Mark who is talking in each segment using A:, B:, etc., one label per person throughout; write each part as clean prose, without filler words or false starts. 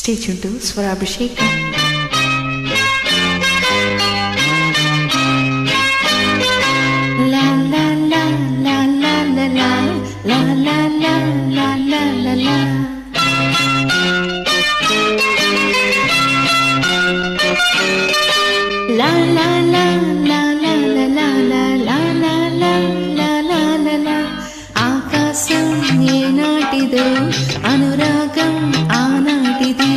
A: Stay tuned to Swarabhishekam. La la la la la la la la la la la la la la. La la la la la la la la la la la la la la la. ఆకాశం ఏనాటిదో అనురాగం ఆనాటిది.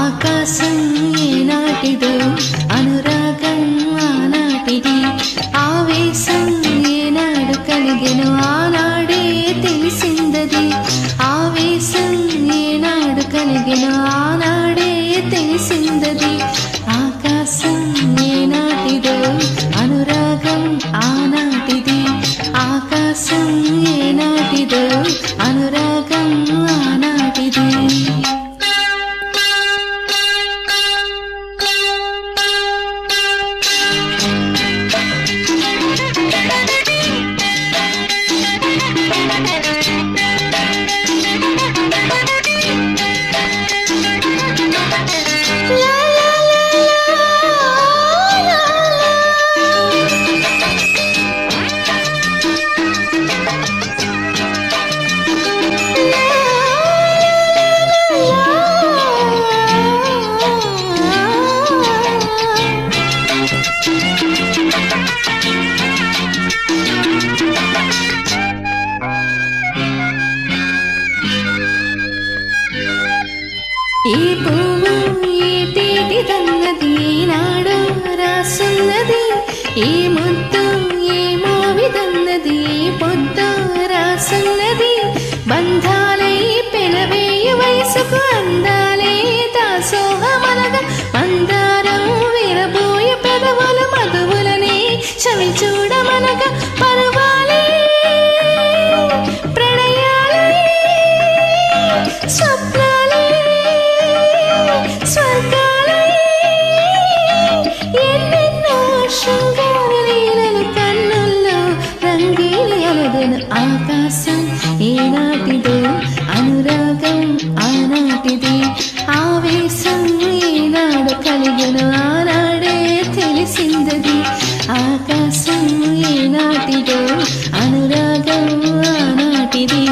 A: ఆకాశం ఏనాటిదో అనురాగం ఆనాటిది. ఆవేశం ఏనాడు కలిగెను ఆనాడే తెలిసిందది. ఆవేశం ఏనాడు కలిగెను ఆనాడే తెలిసిందది. ఆకాశం ఏనాటిదో అనురాగం ఆనాటిది. ఆకాశం ఏనాటిదో అనురాగం ఆనాటిది. ఈ పువ్వు ఏటేటి తన్నది ఈనాడు రాసున్నది. ఈ ముద్దు ఏమో విదన్నది ఈ పొద్దు రాసున్నది. బంధాలై పెనవేయ వయసుకు అందాలే దాసోహమనగా మందారం విరబోయ పెదవుల మధువులనే చవి చూడమనగా పరువాలే ప్రణయాలే స్వప్నాలే స్వర్గాలై ఎన్నెన్నో శృంగార లీలలు కన్నుల్లో రంగీలి అలదను. ఆకాశం ఏనాటిదో అనురాగం ఆనాటిది. ఆవేశం ఏనాడు కలిగెను ఆనాడే తెలిసిందది. ఆకాశం ఏనాటిదో అనురాగం ఆనాటిది.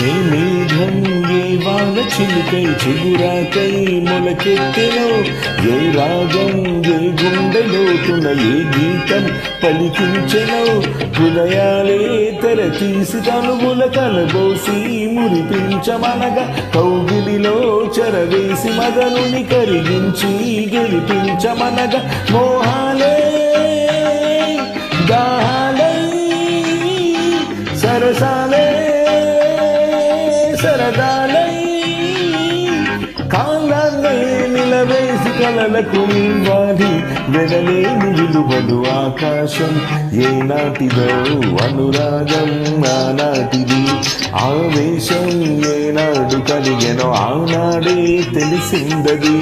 B: ఏ మేఘం ఏ వాన చిలుకై చిగురాకై మొలకెత్తెనో, ఏ రాగం ఏ గుండెలోతున ఏ గీతం పలికించెనో, హృదయాలే తెర తీసి తనువుల కలబోసి మురిపించమనగా, కౌగిలిలో చెరవేసి మదనుని కరిగించి గెలిపించమనగా, మోహాలే దాహాలై సరసాలే సరదాలై కాలాన్నే నిలవేసి కలలకు నివ్వాలి వెనలేని విలువలు. ఆకాశం ఏనాటిదో అనురాగం ఆనాటిది. ఆవేశం ఏనాడు కలిగెనో ఆనాడే తెలిసిందది.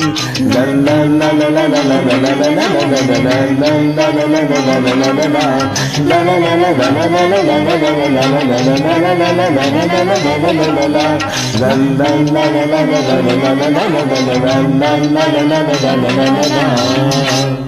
B: la la la la la la la la la la la la la la la la la la